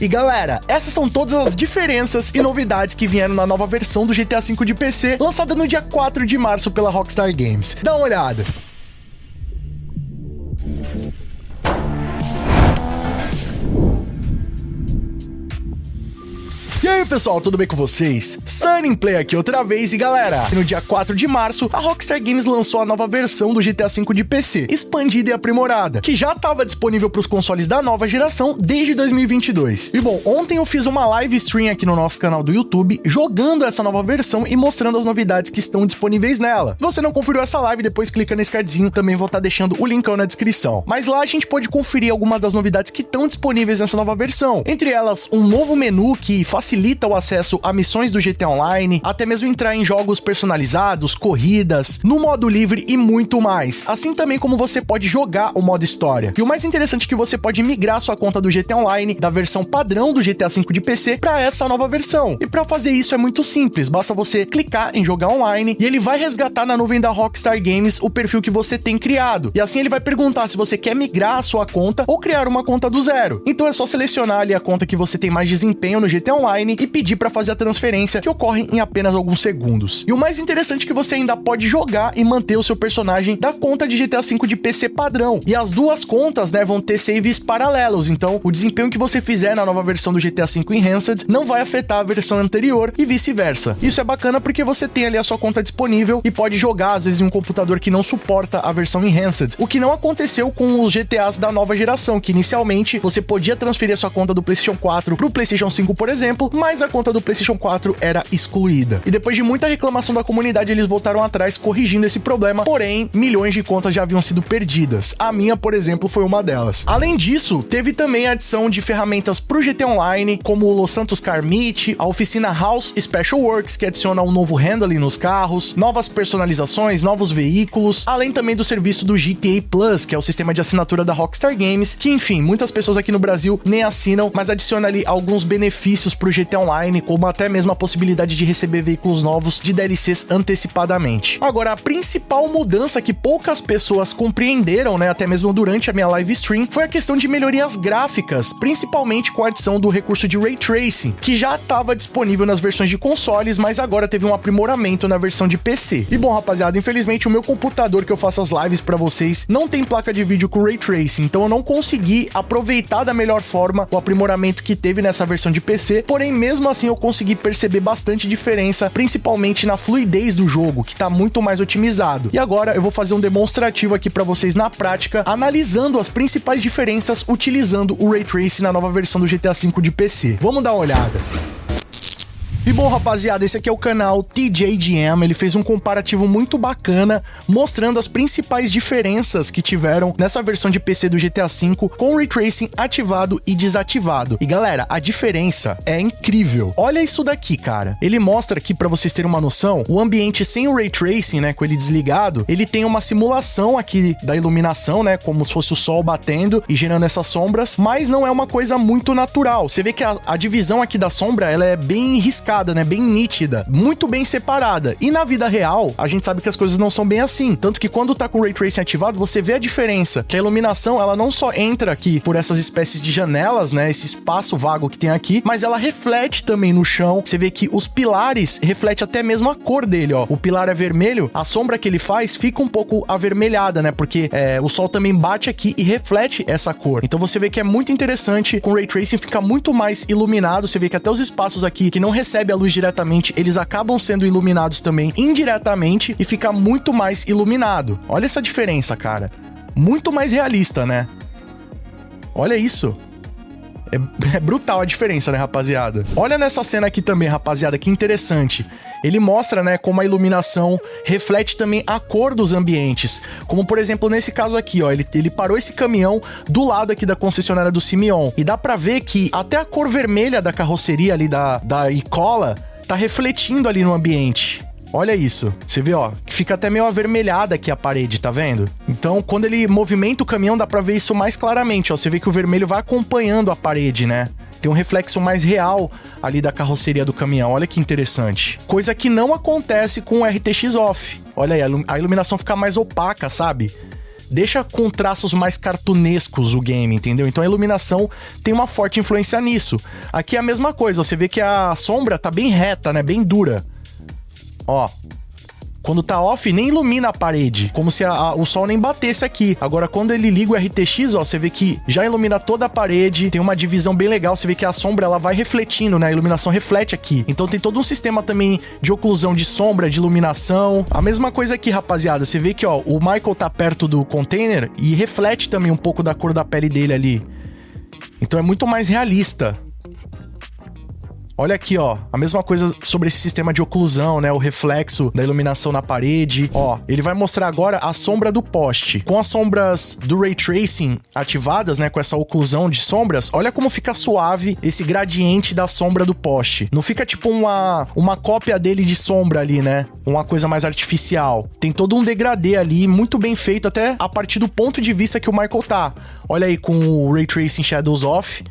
E galera, essas são todas as diferenças e novidades que vieram na nova versão do GTA V de PC, lançada no dia 4 de março pela Rockstar Games. Dá uma olhada. E aí pessoal, tudo bem com vocês? Sunnyplay aqui outra vez e galera, no dia 4 de março, a Rockstar Games lançou a nova versão do GTA V de PC, expandida e aprimorada, que já estava disponível para os consoles da nova geração desde 2022. E bom, ontem eu fiz uma live stream aqui no nosso canal do YouTube, jogando essa nova versão e mostrando as novidades que estão disponíveis nela. Se você não conferiu essa live, depois clica nesse cardzinho, também vou estar deixando o linkão na descrição. Mas lá a gente pode conferir algumas das novidades que estão disponíveis nessa nova versão. Entre elas, um novo menu que facilita o acesso a missões do GTA Online, até mesmo entrar em jogos personalizados, corridas, no modo livre e muito mais. Assim também como você pode jogar o modo história. E o mais interessante é que você pode migrar sua conta do GTA Online da versão padrão do GTA V de PC para essa nova versão. E para fazer isso é muito simples, basta você clicar em jogar online e ele vai resgatar na nuvem da Rockstar Games o perfil que você tem criado. E assim ele vai perguntar se você quer migrar a sua conta ou criar uma conta do zero. Então é só selecionar ali a conta que você tem mais desempenho no GTA Online e pedir para fazer a transferência, que ocorre em apenas alguns segundos. E o mais interessante é que você ainda pode jogar e manter o seu personagem da conta de GTA V de PC padrão. E as duas contas, né, vão ter saves paralelos, então o desempenho que você fizer na nova versão do GTA V Enhanced não vai afetar a versão anterior e vice-versa. Isso é bacana porque você tem ali a sua conta disponível e pode jogar, às vezes, em um computador que não suporta a versão Enhanced, o que não aconteceu com os GTAs da nova geração, que inicialmente você podia transferir a sua conta do PlayStation 4 pro PlayStation 5, por exemplo, mas a conta do PlayStation 4 era excluída. E depois de muita reclamação da comunidade, eles voltaram atrás corrigindo esse problema, porém, milhões de contas já haviam sido perdidas. A minha, por exemplo, foi uma delas. Além disso, teve também a adição de ferramentas pro GTA Online, como o Los Santos Car Meet, a oficina House Special Works, que adiciona um novo handling nos carros, novas personalizações, novos veículos, além também do serviço do GTA Plus, que é o sistema de assinatura da Rockstar Games, que enfim, muitas pessoas aqui no Brasil nem assinam, mas adiciona ali alguns benefícios pro GTA Online, como até mesmo a possibilidade de receber veículos novos de DLCs antecipadamente. Agora, a principal mudança que poucas pessoas compreenderam, né, até mesmo durante a minha live stream, foi a questão de melhorias gráficas, principalmente com a adição do recurso de Ray Tracing, que já estava disponível nas versões de consoles, mas agora teve um aprimoramento na versão de PC. E bom, rapaziada, infelizmente o meu computador que eu faço as lives pra vocês não tem placa de vídeo com Ray Tracing, então eu não consegui aproveitar da melhor forma o aprimoramento que teve nessa versão de PC, porém mesmo assim eu consegui perceber bastante diferença, principalmente na fluidez do jogo, que tá muito mais otimizado. E agora eu vou fazer um demonstrativo aqui pra vocês na prática, analisando as principais diferenças utilizando o Ray Tracing na nova versão do GTA V de PC. Vamos dar uma olhada. E bom, rapaziada, esse aqui é o canal TJGM, ele fez um comparativo muito bacana, mostrando as principais diferenças que tiveram nessa versão de PC do GTA V com o Ray Tracing ativado e desativado. E galera, a diferença é incrível. Olha isso daqui, cara. Ele mostra aqui, pra vocês terem uma noção, o ambiente sem o Ray Tracing, né, com ele desligado, ele tem uma simulação aqui da iluminação, né, como se fosse o sol batendo e gerando essas sombras, mas não é uma coisa muito natural. Você vê que a divisão aqui da sombra, ela é bem riscada, né, bem nítida, muito bem separada. E na vida real, a gente sabe que as coisas não são bem assim, tanto que quando tá com o Ray Tracing ativado, você vê a diferença, que a iluminação, ela não só entra aqui por essas espécies de janelas, né, esse espaço vago que tem aqui, mas ela reflete também no chão. Você vê que os pilares refletem até mesmo a cor dele, ó. O pilar é vermelho, a sombra que ele faz fica um pouco avermelhada, né, porque o sol também bate aqui e reflete essa cor. Então você vê que é muito interessante, com o Ray Tracing fica muito mais iluminado. Você vê que até os espaços aqui que não recebem a luz diretamente, eles acabam sendo iluminados também indiretamente e fica muito mais iluminado. Olha essa diferença, cara. Muito mais realista, né? Olha isso. É brutal a diferença, né, rapaziada? Olha nessa cena aqui também, rapaziada, que interessante. Ele mostra, né, como a iluminação reflete também a cor dos ambientes. Como, por exemplo, nesse caso aqui, ó, ele parou esse caminhão do lado aqui da concessionária do Simeon. E dá pra ver que até a cor vermelha da carroceria ali da Icola tá refletindo ali no ambiente. Olha isso, você vê, ó, que fica até meio avermelhada aqui a parede, tá vendo? Então, quando ele movimenta o caminhão, dá pra ver isso mais claramente, ó. Você vê que o vermelho vai acompanhando a parede, né? Tem um reflexo mais real ali da carroceria do caminhão. Olha que interessante. Coisa que não acontece com o RTX Off. Olha aí, a iluminação fica mais opaca, sabe? deixa com traços mais cartunescos o game, entendeu? Então a iluminação tem uma forte influência nisso. Aqui é a mesma coisa, você vê que a sombra tá bem reta, né? Bem dura. Ó. Quando tá off, nem ilumina a parede, como se o sol nem batesse aqui. Agora, quando ele liga o RTX, ó, você vê que já ilumina toda a parede, tem uma divisão bem legal, você vê que a sombra, ela vai refletindo, né? A iluminação reflete aqui. Então tem todo um sistema também de oclusão de sombra, de iluminação. A mesma coisa aqui, rapaziada, você vê que, ó, o Michael tá perto do container e reflete também um pouco da cor da pele dele ali. Então é muito mais realista. Olha aqui, ó, a mesma coisa sobre esse sistema de oclusão, né? O reflexo da iluminação na parede. Ó, ele vai mostrar agora a sombra do poste. Com as sombras do Ray Tracing ativadas, né? Com essa oclusão de sombras, olha como fica suave esse gradiente da sombra do poste. Não fica tipo uma cópia dele de sombra ali, né? Uma coisa mais artificial. Tem todo um degradê ali, muito bem feito, até a partir do ponto de vista que o Michael tá. Olha aí com o Ray Tracing Shadows Off.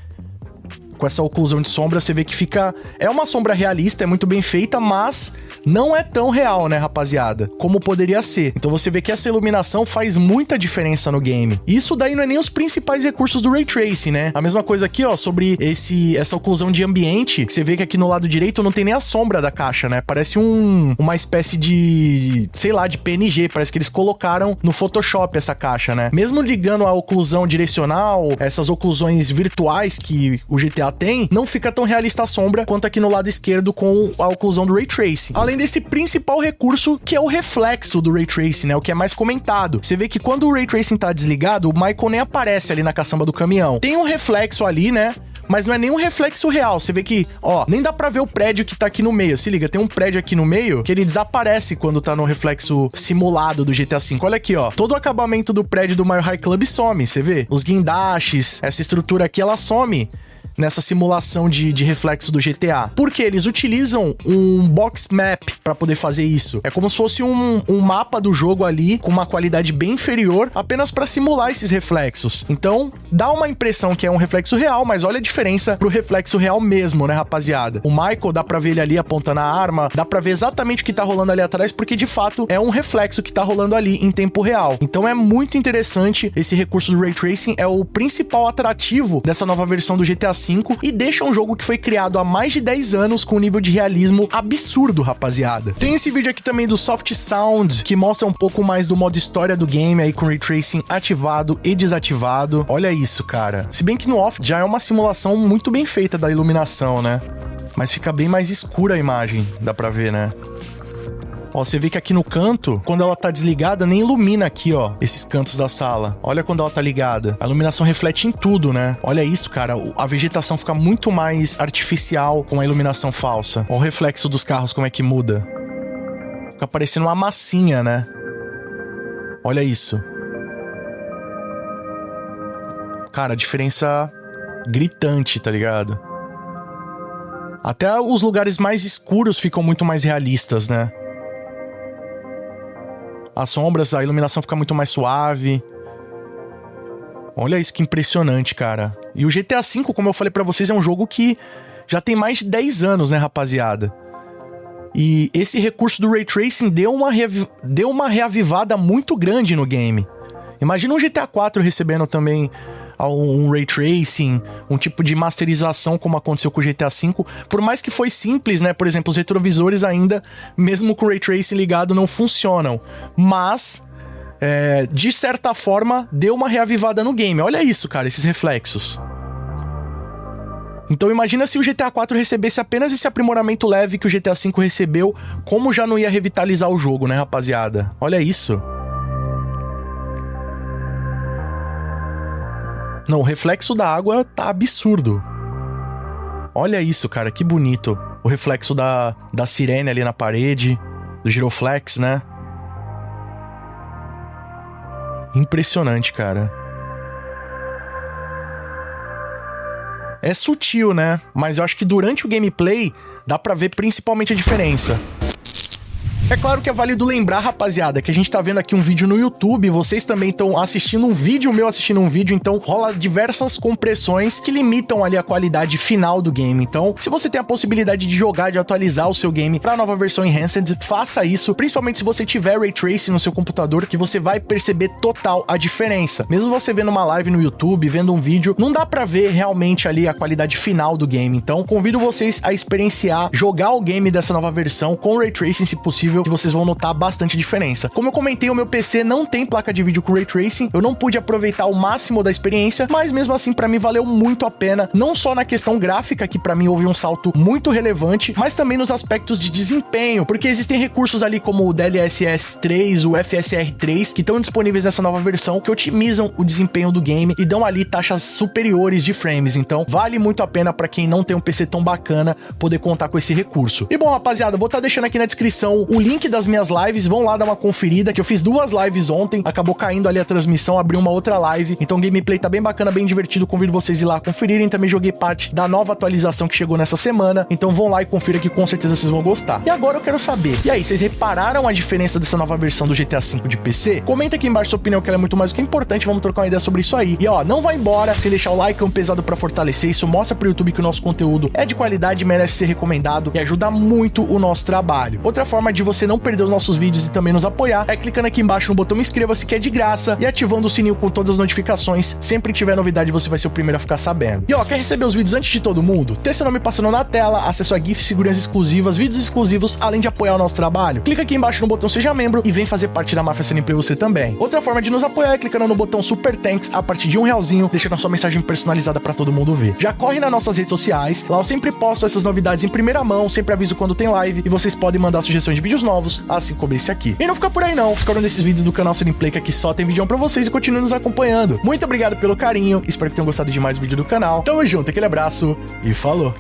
Com essa oclusão de sombra, você vê que fica... É uma sombra realista, é muito bem feita, mas não é tão real, né, rapaziada? Como poderia ser. Então você vê que essa iluminação faz muita diferença no game. Isso daí não é nem os principais recursos do Ray Tracing, né? A mesma coisa aqui, ó, sobre essa oclusão de ambiente, que você vê que aqui no lado direito não tem nem a sombra da caixa, né? Parece uma espécie de... sei lá, de PNG. Parece que eles colocaram no Photoshop essa caixa, né? Mesmo ligando a oclusão direcional, essas oclusões virtuais que o GTA tem, não fica tão realista a sombra quanto aqui no lado esquerdo com a oclusão do Ray Tracing. Além desse principal recurso, que é o reflexo do Ray Tracing, né? O que é mais comentado. Você vê que quando o Ray Tracing tá desligado, o Michael nem aparece ali na caçamba do caminhão. Tem um reflexo ali, né? Mas não é nem um reflexo real. Você vê que, ó, nem dá pra ver o prédio que tá aqui no meio. Se liga, tem um prédio aqui no meio que ele desaparece quando tá no reflexo simulado do GTA V. Olha aqui, ó. Todo o acabamento do prédio do Mile High Club some, você vê? Os guindastes, essa estrutura aqui, ela some nessa simulação de reflexo do GTA. Porque eles utilizam um box map pra poder fazer isso. É como se fosse um mapa do jogo ali com uma qualidade bem inferior, apenas pra simular esses reflexos. Então, dá uma impressão que é um reflexo real, mas olha a diferença pro reflexo real mesmo, né, rapaziada? O Michael, dá pra ver ele ali apontando a arma, dá pra ver exatamente o que tá rolando ali atrás, porque de fato é um reflexo que tá rolando ali em tempo real. Então é muito interessante esse recurso do Ray Tracing, é o principal atrativo dessa nova versão do GTA V e deixa um jogo que foi criado há mais de 10 anos com um nível de realismo absurdo, rapaziada. Tem esse vídeo aqui também do Soft Sound, que mostra um pouco mais do modo história do game aí com Ray Tracing ativado e desativado. Olha isso, cara. Se bem que no off já é uma simulação muito bem feita da iluminação, né? Mas fica bem mais escura a imagem, dá pra ver, né? Ó, você vê que aqui no canto, quando ela tá desligada, nem ilumina aqui, ó, esses cantos da sala. Olha quando ela tá ligada. A iluminação reflete em tudo, né? Olha isso, cara. A vegetação fica muito mais artificial com a iluminação falsa. Olha o reflexo dos carros, como é que muda. Fica parecendo uma massinha, né? Olha isso. Cara, a diferença gritante, tá ligado? Até os lugares mais escuros ficam muito mais realistas, né? As sombras, a iluminação fica muito mais suave. Olha isso, que impressionante, cara. E o GTA V, como eu falei pra vocês, é um jogo que já tem mais de 10 anos, né, rapaziada? E esse recurso do Ray Tracing deu uma reavivada muito grande no game. Imagina um GTA IV recebendo também um Ray Tracing, um tipo de masterização como aconteceu com o GTA V. Por mais que foi simples, né? Por exemplo, os retrovisores ainda, mesmo com o Ray Tracing ligado, não funcionam. Mas, de certa forma, deu uma reavivada no game. Olha isso, cara, esses reflexos. Então imagina se o GTA IV recebesse apenas esse aprimoramento leve que o GTA V recebeu, como já não ia revitalizar o jogo, né, rapaziada? Olha isso. Não, o reflexo da água tá absurdo. Olha isso, cara, que bonito. O reflexo da sirene ali na parede, do giroflex, né? Impressionante, cara. É sutil, né? Mas eu acho que durante o gameplay dá pra ver principalmente a diferença. É claro que é válido lembrar, rapaziada, que a gente tá vendo aqui um vídeo no YouTube, vocês também estão assistindo um vídeo, assistindo um vídeo, então rola diversas compressões que limitam ali a qualidade final do game. Então, se você tem a possibilidade de jogar, de atualizar o seu game para a nova versão Enhanced, faça isso, principalmente se você tiver Ray Tracing no seu computador, que você vai perceber total a diferença. Mesmo você vendo uma live no YouTube, vendo um vídeo, não dá pra ver realmente ali a qualidade final do game. Então, convido vocês a experienciar, jogar o game dessa nova versão com Ray Tracing, se possível, que vocês vão notar bastante diferença. Como eu comentei, o meu PC não tem placa de vídeo com Ray Tracing, eu não pude aproveitar o máximo da experiência, mas mesmo assim, pra mim, valeu muito a pena, não só na questão gráfica, que pra mim houve um salto muito relevante, mas também nos aspectos de desempenho, porque existem recursos ali como o DLSS 3, o FSR 3, que estão disponíveis nessa nova versão, que otimizam o desempenho do game e dão ali taxas superiores de frames. Então, vale muito a pena pra quem não tem um PC tão bacana poder contar com esse recurso. E bom, rapaziada, vou estar deixando aqui na descrição o link das minhas lives, vão lá dar uma conferida, que eu fiz 2 lives ontem, acabou caindo ali a transmissão, abri uma outra live, então o gameplay tá bem bacana, bem divertido, convido vocês a ir lá conferirem. Também joguei parte da nova atualização que chegou nessa semana, então vão lá e confira que com certeza vocês vão gostar. E agora eu quero saber, e aí, vocês repararam a diferença dessa nova versão do GTA V de PC? Comenta aqui embaixo sua opinião, que ela é muito mais do que importante, vamos trocar uma ideia sobre isso aí. E ó, não vai embora sem deixar o like pesado pra fortalecer, isso mostra pro YouTube que o nosso conteúdo é de qualidade, merece ser recomendado e ajuda muito o nosso trabalho. Outra forma de você não perder os nossos vídeos e também nos apoiar é clicando aqui embaixo no botão inscreva-se, que é de graça, e ativando o sininho com todas as notificações. Sempre que tiver novidade, você vai ser o primeiro a ficar sabendo. E ó, quer receber os vídeos antes de todo mundo? Ter seu nome passando na tela, acesso a GIFs, figurinhas exclusivas, vídeos exclusivos, além de apoiar o nosso trabalho? Clica aqui embaixo no botão seja membro e vem fazer parte da Máfia Sunny Play você também. Outra forma de nos apoiar é clicando no botão Super Thanks a partir de R$1, deixando a sua mensagem personalizada pra todo mundo ver. Já corre nas nossas redes sociais, lá eu sempre posto essas novidades em primeira mão, sempre aviso quando tem live, e vocês podem mandar sugestões de vídeos novos, assim como esse aqui. E não fica por aí não, escolham desses vídeos do canal Sunny Play, que aqui só tem vídeo pra vocês, e continuem nos acompanhando. Muito obrigado pelo carinho, espero que tenham gostado de mais vídeo do canal. Tamo junto, aquele abraço e falou!